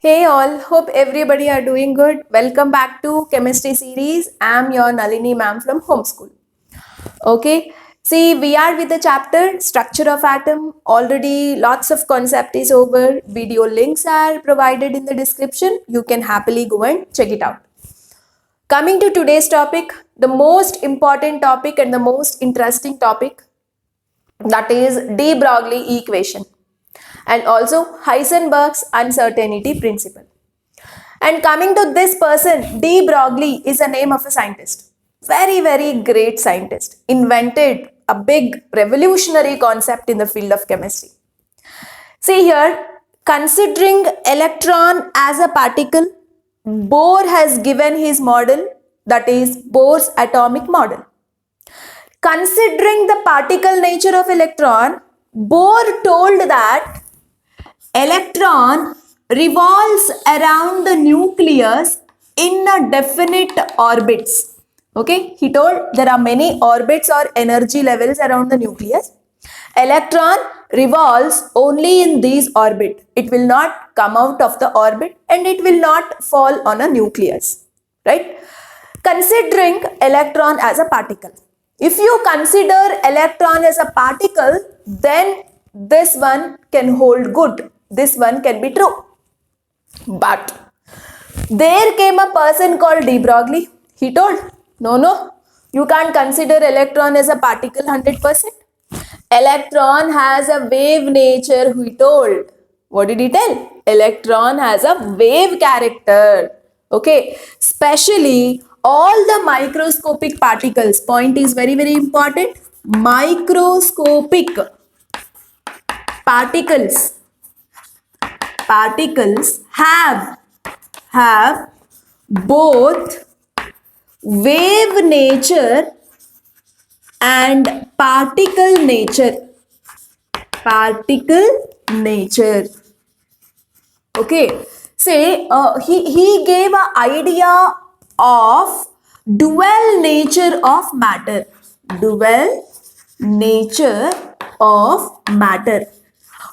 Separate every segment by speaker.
Speaker 1: Hey all, hope everybody are doing good. Welcome back to chemistry series. I'm your Nalini ma'am from homeschool. Okay, see we are with the chapter structure of atom. Already lots of concept is over. Video links are provided in the description. You can happily go and check it out. Coming to today's topic, the most important topic and the most interesting topic, that is de Broglie equation and also Heisenberg's uncertainty principle. And coming to this person, de Broglie is the name of a scientist. Very, very great scientist. Invented a big revolutionary concept in the field of chemistry. See here, considering electron as a particle, Bohr has given his model, that is Bohr's atomic model. Considering the particle nature of electron, Bohr told that electron revolves around the nucleus in a definite orbits. Okay, he told there are many orbits or energy levels around the nucleus. Electron revolves only in these orbit. It will not come out of the orbit and it will not fall on a nucleus. Right? Considering electron as a particle. If you consider electron as a particle, then this one can hold good. This one can be true. But there came a person called de Broglie. He told, no, you can't consider electron as a particle 100%. Electron has a wave nature, he told. What did he tell? Electron has a wave character. Okay, especially all the microscopic particles. Point is very, very important. Microscopic particles have both wave nature and particle nature. Okay, say he gave an idea of dual nature of matter.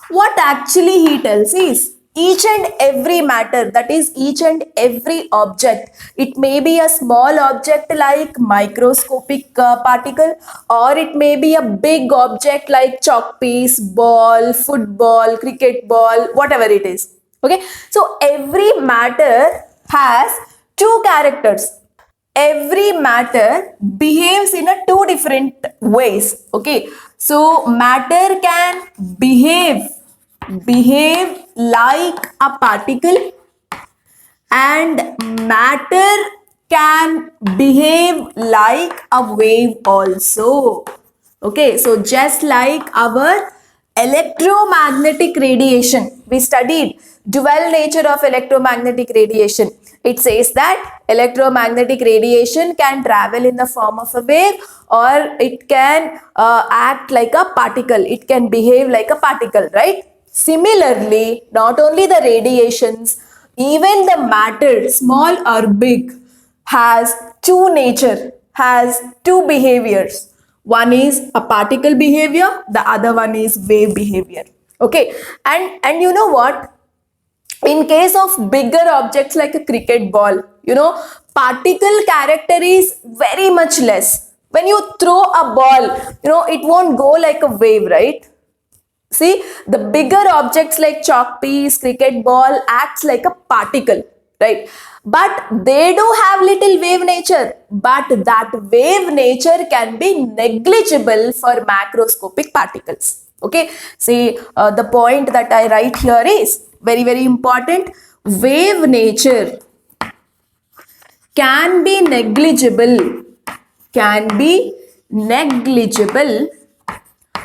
Speaker 1: What actually he tells is each and every matter, that is each and every object, it may be a small object like microscopic particle, or it may be a big object like chalk piece, ball, football, cricket ball, whatever it is. Okay, so every matter has two characters. Every matter behaves in a two different ways. Okay, so matter can behave like a particle and matter can behave like a wave also. Okay, so just like our electromagnetic radiation, we studied dual nature of electromagnetic radiation. It says that electromagnetic radiation can travel in the form of a wave, or it can act like a particle. It can behave like a particle, right? Similarly, not only the radiations, even the matter, small or big, has two nature, has two behaviors. One is a particle behavior, the other one is wave behavior. Okay, and you know what? In case of bigger objects like a cricket ball, particle character is very much less. When you throw a ball, it won't go like a wave, right? See, the bigger objects like chalk piece, cricket ball acts like a particle, right? But they do have little wave nature, but that wave nature can be negligible for macroscopic particles. Okay, see, the point that I write here is very, very important. Wave nature can be negligible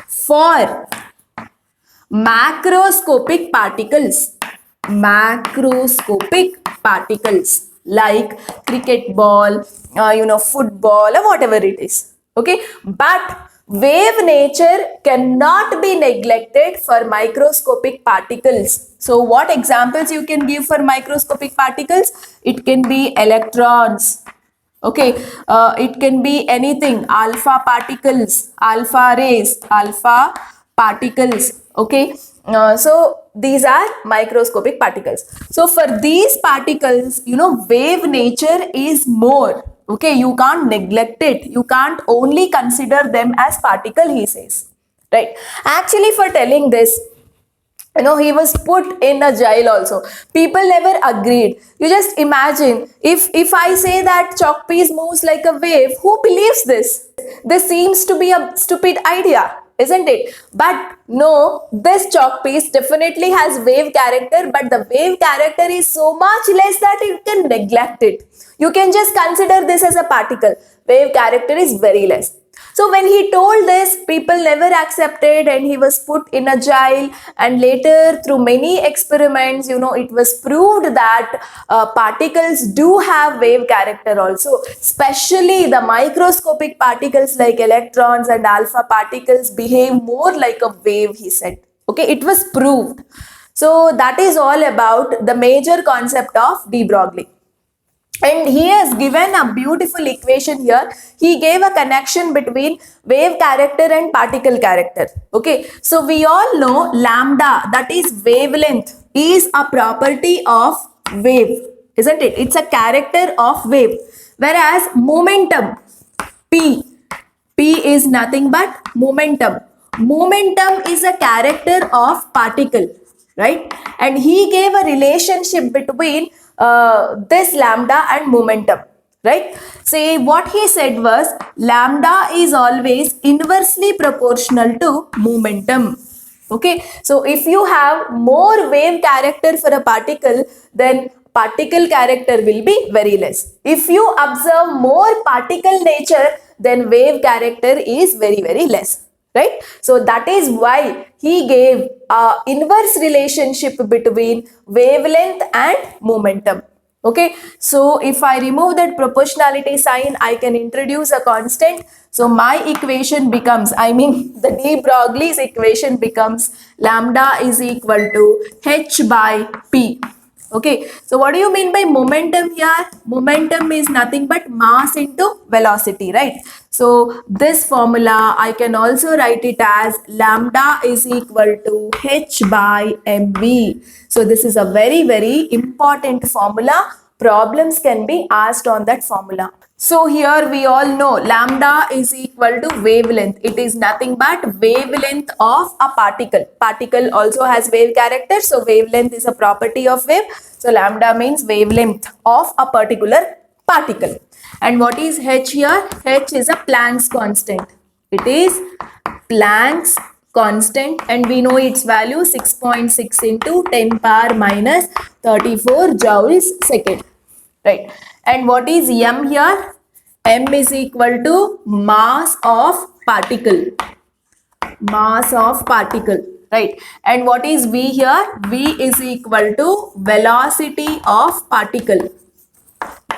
Speaker 1: for macroscopic particles like cricket ball, football, or whatever it is. Okay, but wave nature cannot be neglected for microscopic particles. So what examples you can give for microscopic particles? It can be electrons. Okay, it can be anything, alpha particles, alpha rays, alpha particles. Okay, so these are microscopic particles. So for these particles, wave nature is more. Okay, you can't neglect it. You can't only consider them as particle, he says. Right. Actually, for telling this, he was put in a jail also. People never agreed. You just imagine, if I say that chalk piece moves like a wave, who believes this? This seems to be a stupid idea, isn't it? But no, this chalk piece definitely has wave character, but the wave character is so much less that you can neglect it. You can just consider this as a particle. Wave character is very less. So when he told this, people never accepted, and he was put in a jail. And later, through many experiments, it was proved that particles do have wave character also. Especially the microscopic particles like electrons and alpha particles behave more like a wave, he said. Okay, it was proved. So that is all about the major concept of de Broglie. And he has given a beautiful equation here. He gave a connection between wave character and particle character. Okay, so we all know lambda, that is wavelength, is a property of wave, isn't it? It's a character of wave. Whereas momentum, P is nothing but momentum. Momentum is a character of particle, right? And he gave a relationship between this lambda and momentum, right? See, what he said was lambda is always inversely proportional to momentum. Okay, so if you have more wave character for a particle, then particle character will be very less. If you observe more particle nature, then wave character is very, very less. Right? So that is why he gave a inverse relationship between wavelength and momentum. Okay, so if I remove that proportionality sign, I can introduce a constant. So my equation becomes, the de Broglie's equation becomes lambda is equal to h by p. Okay, so what do you mean by momentum here? Momentum is nothing but mass into velocity, right? So this formula, I can also write it as lambda is equal to h by mv. So this is a very, very important formula. Problems can be asked on that formula. So here we all know lambda is equal to wavelength. It is nothing but wavelength of a particle. Particle also has wave character. So wavelength is a property of wave. So lambda means wavelength of a particular particle. And what is h here? H is a Planck's constant. It is Planck's constant, and we know its value 6.6 into 10 power minus 34 joules second. Right. And what is m here? M is equal to mass of particle. Mass of particle. Right. And what is v here? V is equal to velocity of particle.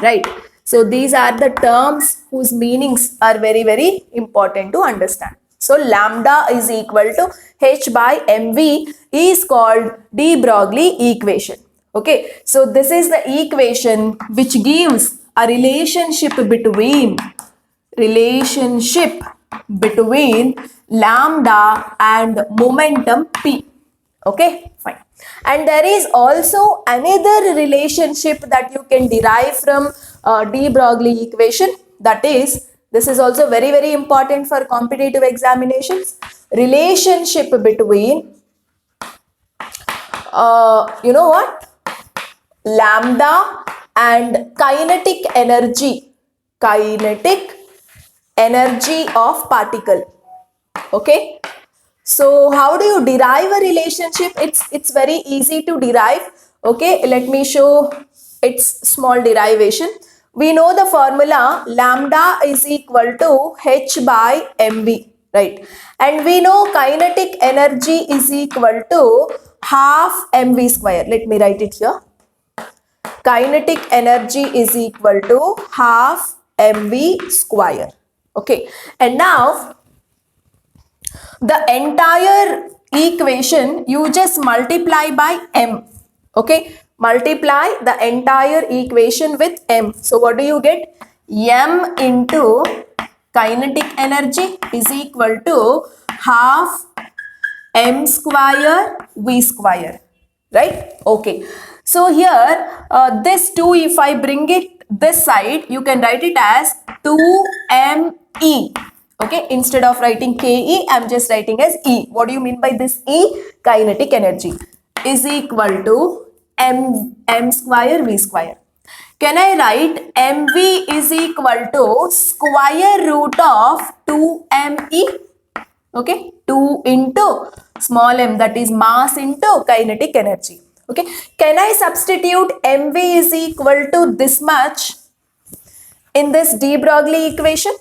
Speaker 1: Right. So these are the terms whose meanings are very, very important to understand. So lambda is equal to h by mv is called de Broglie equation. Okay, so this is the equation which gives a relationship between lambda and momentum p. Okay, fine. And there is also another relationship that you can derive from de Broglie equation. That is, this is also very, very important for competitive examinations. Relationship between, you know what? Lambda and kinetic energy of particle. Okay, so how do you derive a relationship? It's very easy to derive. Okay, let me show its small derivation. We know the formula lambda is equal to h by mv, right? And we know kinetic energy is equal to half mv square. Let me write it here. Kinetic energy is equal to half mv square. Okay, and now the entire equation you just multiply by m. Okay, multiply the entire equation with m. So what do you get? M into kinetic energy is equal to half m square v square, right? Okay, so here this 2, if I bring it this side, you can write it as 2me. Okay, instead of writing ke, I'm just writing as e. What do you mean by this e? Kinetic energy is equal to m square v square. Can I write mv is equal to square root of 2me? Okay, 2 into small m, that is mass into kinetic energy. Okay, can I substitute mv is equal to this much in this de Broglie equation?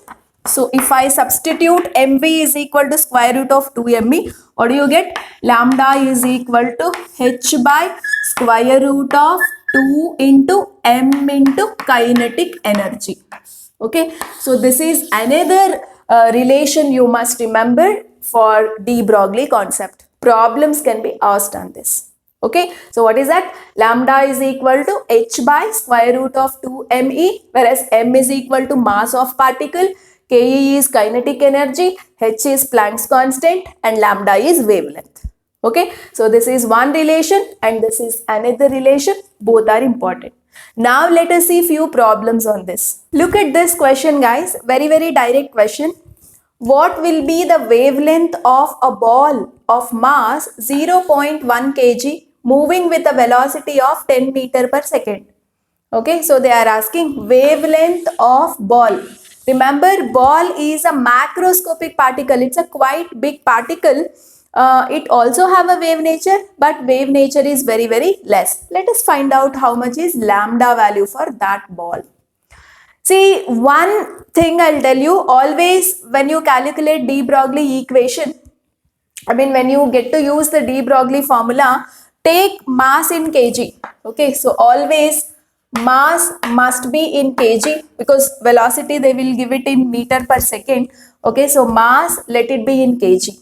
Speaker 1: So if I substitute mv is equal to square root of 2me, what do you get? Lambda is equal to h by square root of 2 into m into kinetic energy. Okay, so this is another relation you must remember for de Broglie concept. Problems can be asked on this. Okay, so what is that? Lambda is equal to h by square root of 2me, whereas m is equal to mass of particle, ke is kinetic energy, h is Planck's constant, and lambda is wavelength. Okay, so this is one relation and this is another relation. Both are important. Now let us see few problems on this. Look at this question, guys. Very direct question. What will be the wavelength of a ball of mass 0.1 kg moving with a velocity of 10 meter per second? Okay, so they are asking wavelength of ball. Remember, ball is a macroscopic particle. It's a quite big particle. It also have a wave nature, but wave nature is very less. Let us find out how much is lambda value for that ball. See, one thing I'll tell you, always when you calculate de Broglie equation, when you get to use the de Broglie formula, take mass in kg. Okay, so always mass must be in kg because velocity they will give it in meter per second. Okay, so mass, let it be in kg.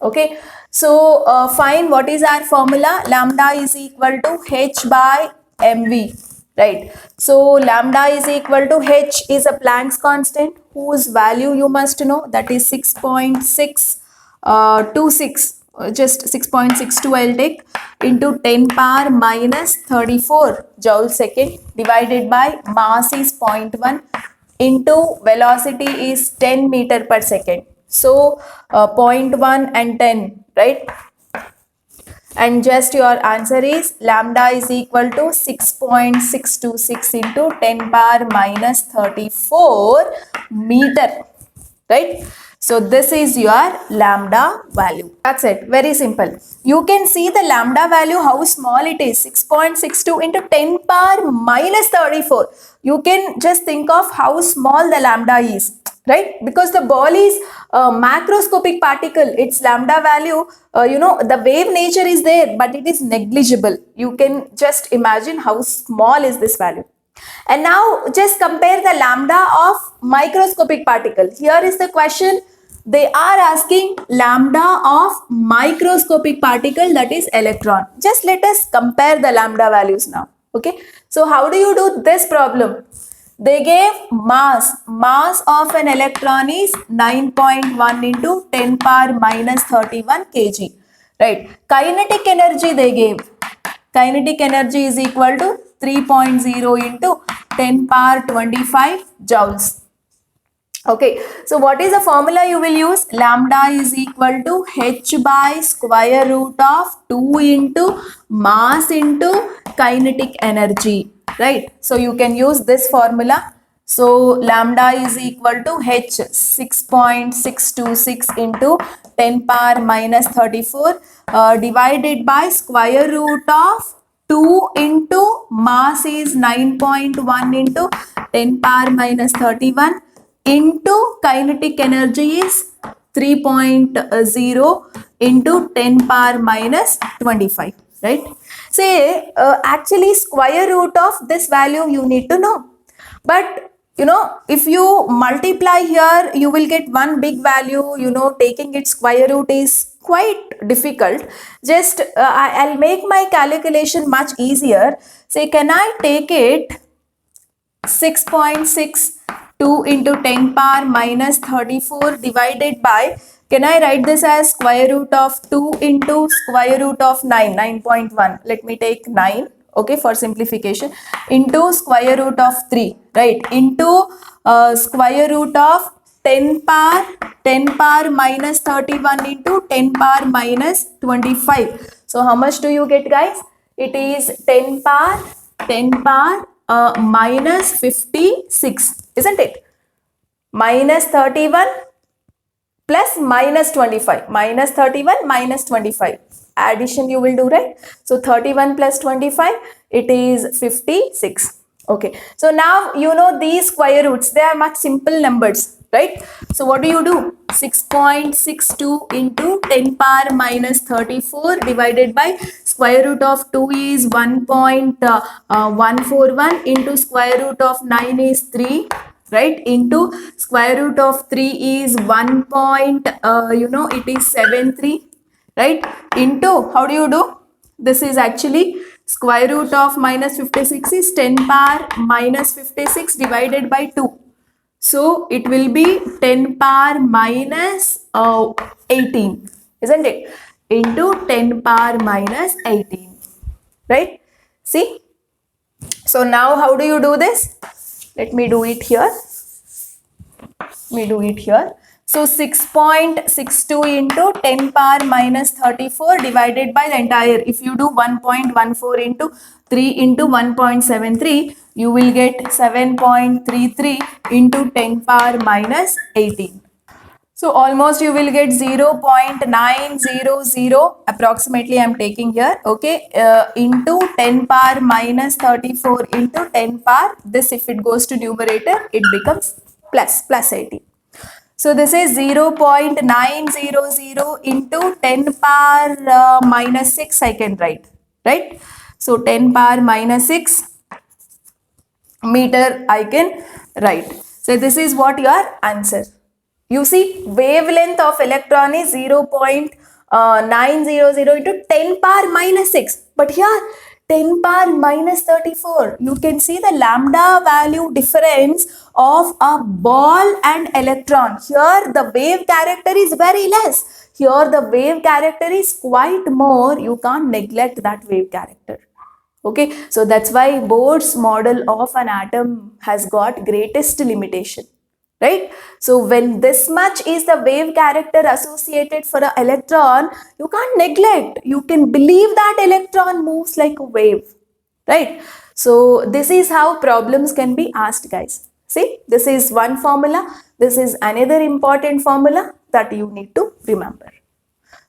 Speaker 1: Okay, so find what is our formula. Lambda is equal to h by mv, right? So lambda is equal to h is a Planck's constant whose value you must know, that is 6.626, just 6.62 I'll take, into 10 power minus 34 joule second, divided by mass is 0.1 into velocity is 10 meter per second. So 0.1 and 10, right? And just your answer is lambda is equal to 6.626 into 10 power minus 34 meter, right? So this is your lambda value. That's it. Very simple. You can see the lambda value, how small it is. 6.62 into 10 power minus 34. You can just think of how small the lambda is, right? Because the ball is a macroscopic particle. Its lambda value, the wave nature is there, but it is negligible. You can just imagine how small is this value. And now just compare the lambda of microscopic particle. Here is the question. They are asking lambda of microscopic particle, that is electron. Just let us compare the lambda values now. Okay. So how do you do this problem? They gave mass of an electron is 9.1 into 10 power minus 31 kg. Right. Kinetic energy they gave. Kinetic energy is equal to 3.0 into 10 power 25 joules. Okay, so what is the formula you will use? Lambda is equal to h by square root of 2 into mass into kinetic energy, right? So you can use this formula. So lambda is equal to h 6.626 into 10 power minus 34 divided by square root of 2 into mass is 9.1 into 10 power minus 31 into kinetic energy is 3.0 into 10 power minus 25, right? Say actually square root of this value you need to know. But if you multiply here, you will get one big value. Taking its square root is quite difficult. Just I'll make my calculation much easier. Say, can I take it 6.62 into 10 power minus 34 divided by Can I write this as square root of 2 into square root of 9, 9.1. Let me take 9, okay, for simplification, into square root of 3, right, into square root of 10 power minus 31 into 10 power minus 25. So how much do you get, guys? It is 10 power minus 56, isn't it? Minus 31 plus minus 25, minus 31 minus 25, addition you will do, right? So 31 plus 25, it is 56. Okay, so now you know these square roots, they are much simple numbers, right? So what do? 6.62 into 10 power minus 34 divided by square root of 2 is 1.141 into square root of 9 is 3, right, into square root of 3 is 1 point, it is 73, right, into, how do? This is actually square root of minus 56 is 10 power minus 56 divided by 2. So it will be 10 power minus 18, isn't it? Into 10 power minus 18, right? See? So now how do you do this? Let me do it here. So 6.62 into 10 power minus 34 divided by the entire. If you do 1.14 into 3 into 1.73, you will get 7.33 into 10 power minus 18. So almost you will get 0.900 approximately I am taking here, okay, into 10 power minus 34 into 10 power, this if it goes to numerator, it becomes plus 18. So this is 0.900 into 10 power minus 6 I can write, right? So 10 power minus 6 meter I can write. So this is what your answer. You see, wavelength of electron is 0.900 into 10 power minus 6. But here, 10 power minus 34. You can see the lambda value difference of a ball and electron. Here, the wave character is very less. Here, the wave character is quite more. You can't neglect that wave character. Okay, so that's why Bohr's model of an atom has got greatest limitation, right? So when this much is the wave character associated for an electron, you can't neglect. You can believe that electron moves like a wave, right? So this is how problems can be asked, guys. See, this is one formula. This is another important formula that you need to remember.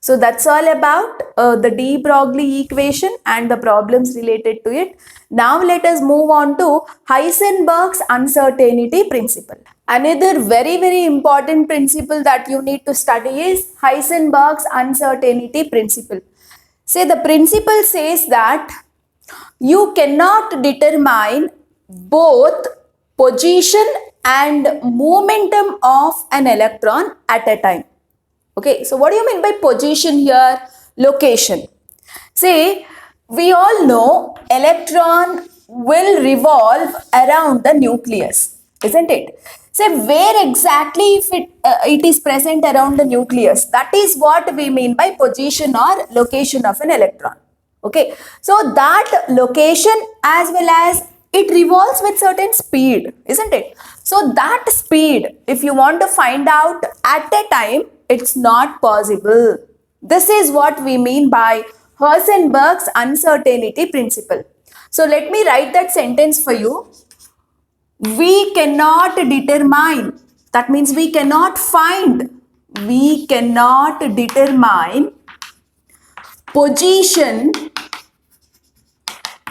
Speaker 1: So that's all about the de Broglie equation and the problems related to it. Now let us move on to Heisenberg's uncertainty principle. Another very important principle that you need to study is Heisenberg's uncertainty principle. Say the principle says that you cannot determine both position and momentum of an electron at a time. Okay, so what do you mean by position here? Location. Say, we all know electron will revolve around the nucleus, isn't it? Say, where exactly if it is present around the nucleus, that is what we mean by position or location of an electron. Okay, so that location as well as it revolves with certain speed, isn't it? So that speed, if you want to find out at a time, it's not possible. This is what we mean by Heisenberg's uncertainty principle. So let me write that sentence for you. We cannot determine, that means we cannot determine position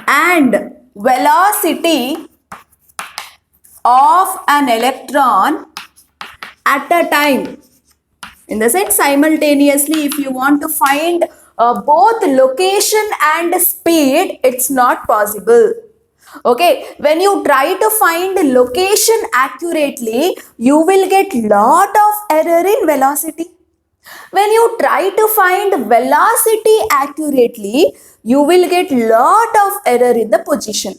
Speaker 1: and velocity of an electron at a time. In the sense, simultaneously, if you want to find both location and speed, it's not possible. Okay, when you try to find location accurately, you will get lot of error in velocity. When you try to find velocity accurately, you will get lot of error in the position.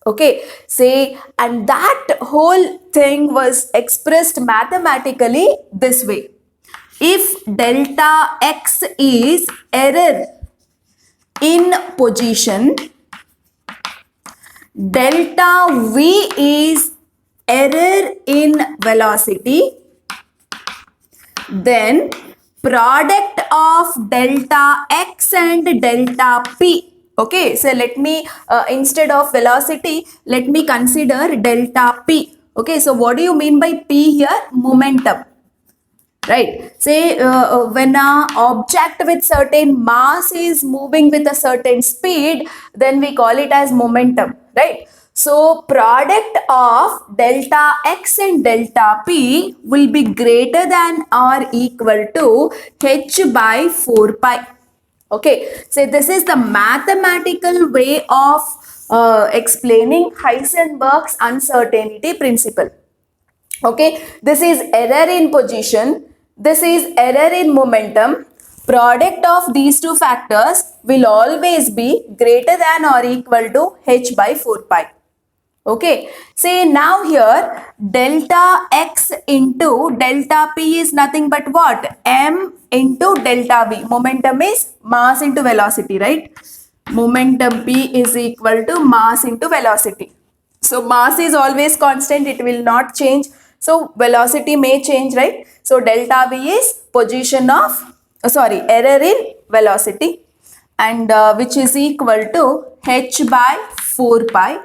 Speaker 1: Okay, say, and that whole thing was expressed mathematically this way. if delta x is error in position, delta v is error in velocity, then product of delta x and delta p. Okay, so let me instead of velocity, let me consider delta p. Okay, so what do you mean by p here? Momentum, right? Say when a object with certain mass is moving with a certain speed, then we call it as momentum, right? So product of delta x and delta p will be greater than or equal to h by 4 pi. Okay, so this is the mathematical way of explaining Heisenberg's uncertainty principle. Okay, this is error in position, this is error in momentum. Product of these two factors will always be greater than or equal to h by 4 pi. Okay, say now here delta x into delta p is nothing but what? M into delta v. Momentum is mass into velocity, right? Momentum p is equal to mass into velocity. So mass is always constant, it will not change. So velocity may change, right? So delta v is position of, error in velocity, and which is equal to h by 4 pi.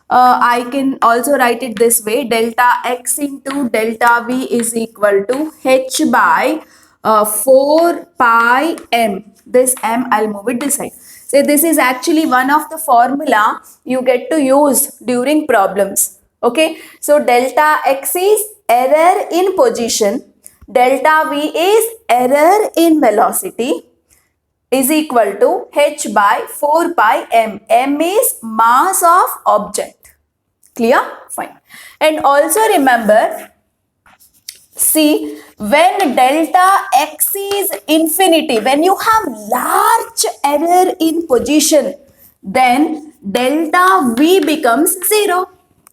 Speaker 1: I can also write it this way: delta x into delta v is equal to h by 4 pi m. This m I'll move it this side. So this is actually one of the formula you get to use during problems. Okay, so delta x is error in position, delta v is error in velocity, is equal to h by 4 pi m. M is mass of object. Clear? Fine. And also remember, see, when delta x is infinity, when you have large error in position, then delta v becomes 0.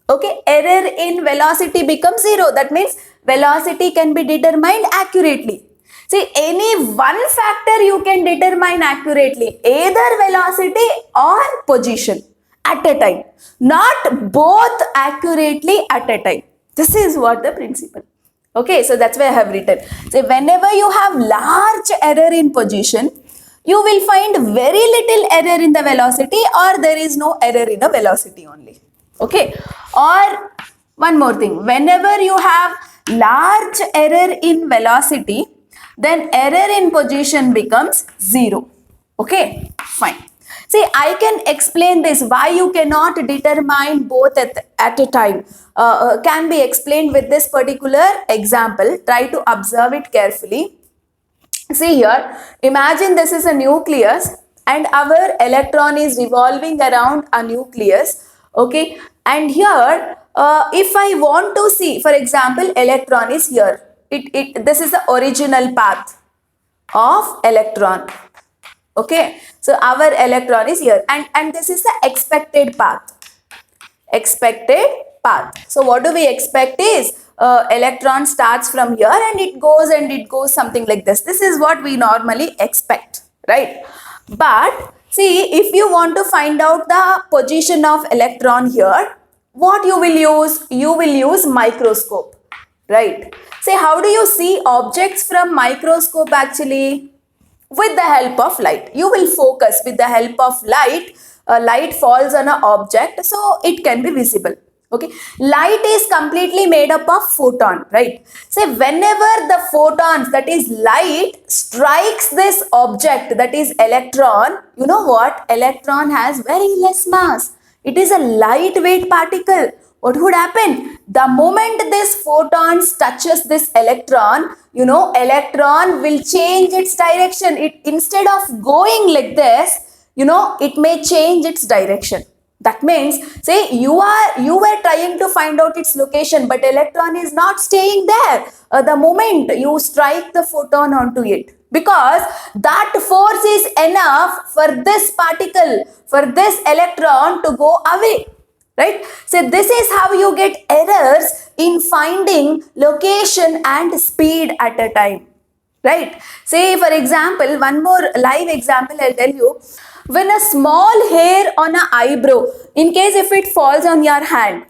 Speaker 1: Okay, error in velocity becomes 0. That means velocity can be determined accurately. See, any one factor you can determine accurately, either velocity or position at a time, not both accurately at a time. This is what the principle. Okay, so that's why I have written. So whenever you have large error in position, you will find very little error in the velocity, or there is no error in the velocity only. Okay, or one more thing, whenever you have large error in velocity, then error in position becomes 0. Okay, fine. See, I can explain this, why you cannot determine both at a time. Can be explained with this particular example. Try to observe it carefully. See here, imagine this is a nucleus and our electron is revolving around a nucleus. Okay, and here if I want to see, for example, electron is here. This is the original path of electron. Okay, so our electron is here, and this is the expected path. Expected path. So what do we expect is electron starts from here and it goes something like this. This is what we normally expect, right? But see, if you want to find out the position of electron here, what you will use? You will use microscope, right? Say, how do you see objects from microscope actually? With the help of light. You will focus with the help of light. Light falls on an object, so it can be visible. Okay, light is completely made up of photon, right? So whenever the photons, that is light, strikes this object, that is electron, you know what? Electron has very less mass. It is a lightweight particle. What would happen? The moment this photon touches this electron, you know, electron will change its direction. It, instead of going like this, you know, it may change its direction. That means, say you were trying to find out its location, but electron is not staying there the moment you strike the photon onto it, because that force is enough for this particle, for this electron to go away, right? So this is how you get errors in finding location and speed at a time. right? Say for example, one more live example I'll tell you. When a small hair on a eyebrow, in case if it falls on your hand,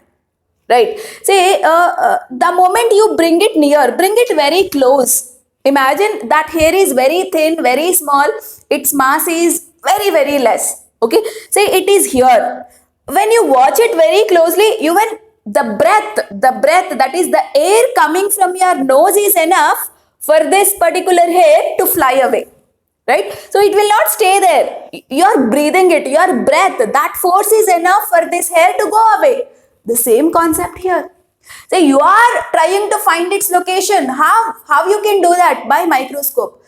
Speaker 1: right, say the moment you bring it near, bring it very close, imagine that hair is very thin, very small, its mass is very very less, okay, say it is here. When you watch it very closely, even the breath, that is the air coming from your nose is enough for this particular hair to fly away, right? So it will not stay there. You're breathing it, your breath, that force is enough for this hair to go away. The same concept here. So you are trying to find its location. How you can do that? By microscope.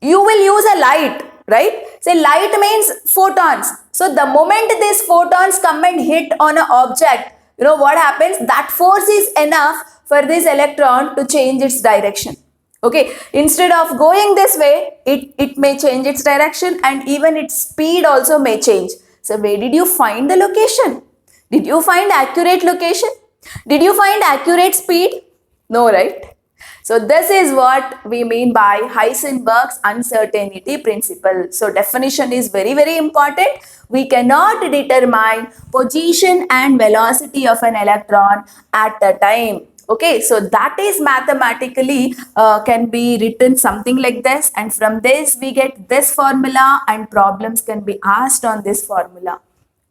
Speaker 1: You will use a light, right? Say light means photons. So the moment these photons come and hit on an object, you know what happens? That force is enough for this electron to change its direction. Okay, instead of going this way, it may change its direction, and even its speed also may change. So where did you find the location? Did you find accurate location? Did you find accurate speed? No, right? So this is what we mean by Heisenberg's uncertainty principle. So definition is very very important. We cannot determine position and velocity of an electron at a time. Okay, so that is mathematically can be written something like this, and from this we get this formula, and problems can be asked on this formula.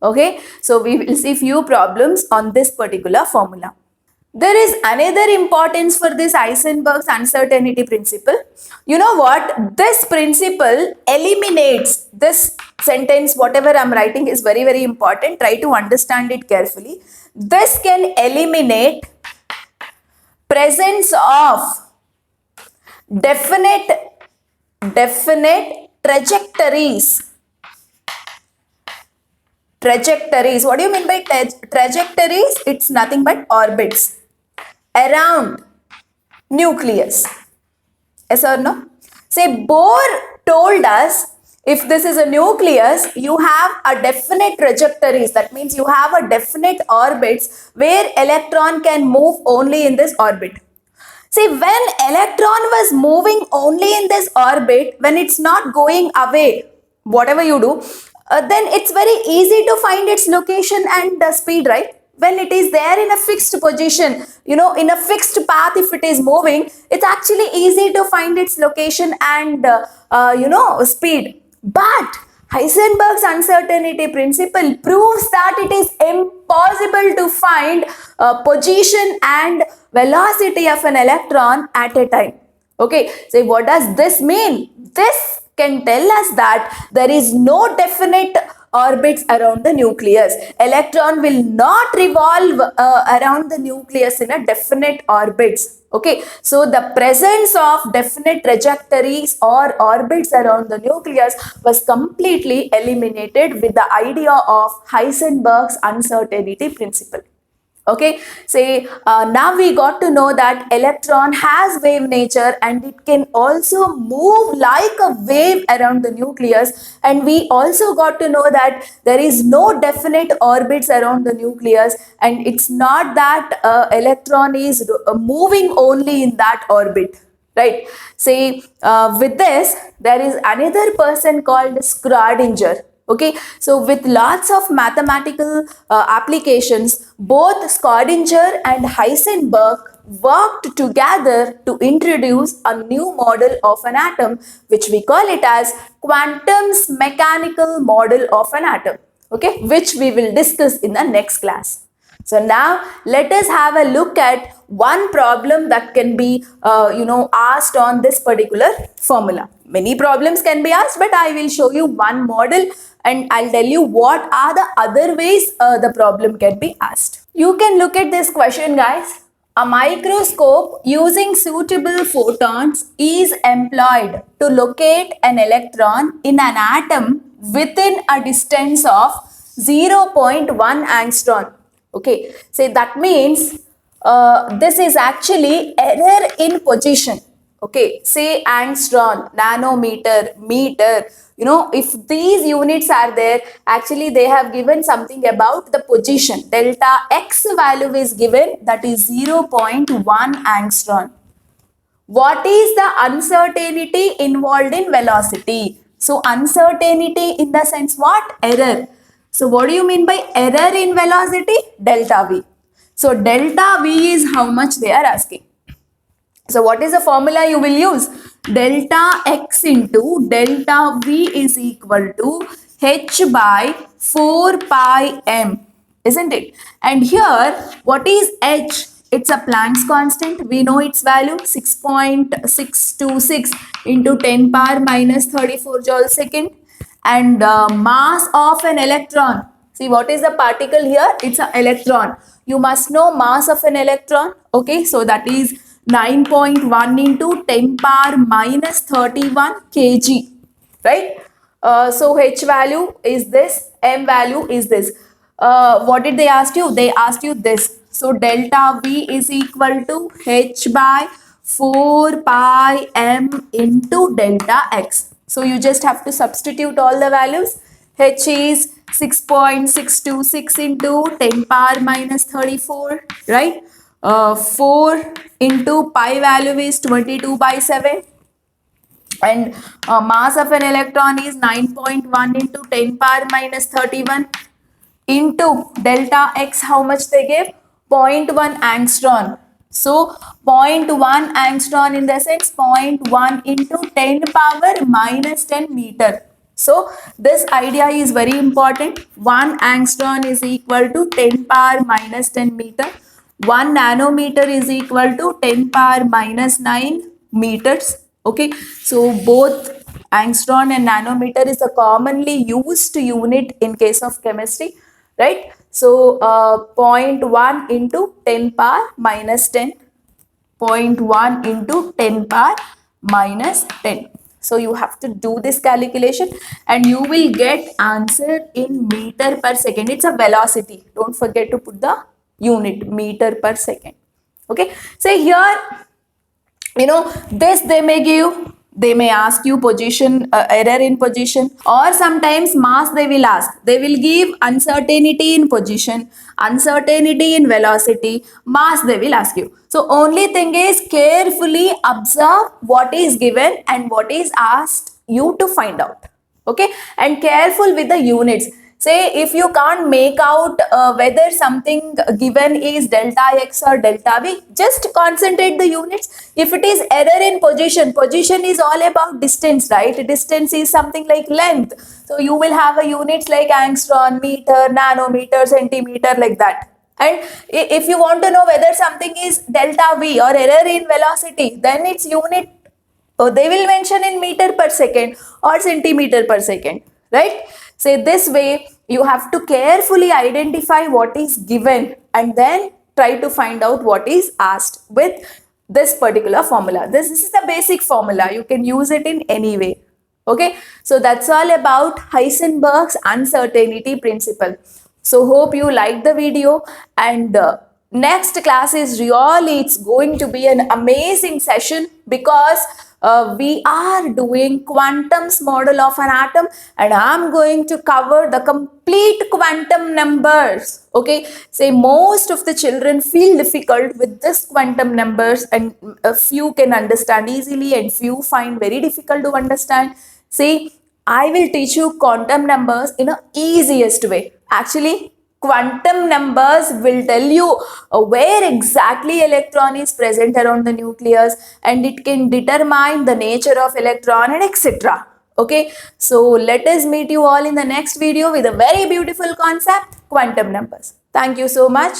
Speaker 1: Okay, so we will see few problems on this particular formula. There is another importance for this Heisenberg's uncertainty principle. You know what? This principle eliminates this sentence, whatever I'm writing is very, very important. Try to understand it carefully. This can eliminate presence of definite trajectories. Trajectories. What do you mean by trajectories? It's nothing but orbits around nucleus. Yes or no? Say Bohr told us if this is a nucleus, you have a definite trajectories. That means you have a definite orbits where electron can move only in this orbit. See, when electron was moving only in this orbit, when it's not going away, whatever you do, then it's very easy to find its location and the speed, right? When it is there in a fixed position, you know, in a fixed path, if it is moving, it's actually easy to find its location and, speed. But Heisenberg's uncertainty principle proves that it is impossible to find position and velocity of an electron at a time. Okay, so what does this mean? This can tell us that there is no definite orbits around the nucleus. Electron will not revolve around the nucleus in a definite orbits. Okay, so the presence of definite trajectories or orbits around the nucleus was completely eliminated with the idea of Heisenberg's uncertainty principle. Okay, say now we got to know that electron has wave nature and it can also move like a wave around the nucleus, and we also got to know that there is no definite orbits around the nucleus, and it's not that electron is moving only in that orbit, right? Say with this there is another person called Schrödinger. Okay, so with lots of mathematical applications, both Schrödinger and Heisenberg worked together to introduce a new model of an atom, which we call it as quantum's mechanical model of an atom, okay, which we will discuss in the next class. So now let us have a look at one problem that can be asked on this particular formula. Many problems can be asked, but I will show you one model and I'll tell you what are the other ways the problem can be asked. You can look at this question, guys. A microscope using suitable photons is employed to locate an electron in an atom within a distance of 0.1 angstrom. Okay, so that means this is actually error in position. Okay, say angstrom, nanometer, meter, you know, if these units are there, actually they have given something about the position. Delta X value is given, that is 0.1 angstrom. What is the uncertainty involved in velocity? So uncertainty in the sense what? Error. So what do you mean by error in velocity? Delta V. So delta V is how much they are asking. So what is the formula you will use? Delta x into delta V is equal to h by 4 pi m, isn't it? And here, what is h? It's a Planck's constant. We know its value 6.626 into 10 power minus 34 joule second. And mass of an electron. See, what is the particle here? It's an electron. You must know mass of an electron. Okay, so that is 9.1 into 10 power minus 31 kg, right? So H value is this, M value is this. What did they ask you? They asked you this. So delta V is equal to H by 4 pi M into delta X. So you just have to substitute all the values. H is 6.626 into 10 power minus 34, right? 4 into pi value is 22 by 7, and mass of an electron is 9.1 into 10 power minus 31 into delta X. How much they gave? 0.1 angstrom. So 0.1 angstrom in the sense 0.1 into 10 power minus 10 meter. So this idea is very important. 1 angstrom is equal to 10 power minus 10 meter. 1 nanometer is equal to 10 power minus 9 meters. Okay, so both angstrom and nanometer is a commonly used unit in case of chemistry, right? So 0.1 into 10 power minus 10, 0.1 into 10 power minus 10. So you have to do this calculation and you will get answer in meter per second. It's a velocity. Don't forget to put the unit, meter per second. Okay. So here, this they may ask you position, error in position, or sometimes mass they will ask. They will give uncertainty in position, uncertainty in velocity, mass they will ask you. So only thing is carefully observe what is given and what is asked you to find out. Okay, and careful with the units. Say if you can't make out whether something given is delta x or delta v, just concentrate the units. If it is error in position, position is all about distance, right? Distance is something like length. So you will have a units like angstrom, meter, nanometer, centimeter, like that. And if you want to know whether something is delta v or error in velocity, then its unit, they will mention in meter per second or centimeter per second, right? Say this way, you have to carefully identify what is given and then try to find out what is asked with this particular formula. This is the basic formula. You can use it in any way. Okay, so that's all about Heisenberg's uncertainty principle. So hope you liked the video, and next class is really, it's going to be an amazing session because we are doing quantum's model of an atom, and I'm going to cover the complete quantum numbers. Okay, say most of the children feel difficult with this quantum numbers, and a few can understand easily and few find very difficult to understand. See, I will teach you quantum numbers in a easiest way. Actually, quantum numbers will tell you where exactly electron is present around the nucleus, and it can determine the nature of electron and etc. Okay, so let us meet you all in the next video with a very beautiful concept, quantum numbers. Thank you so much.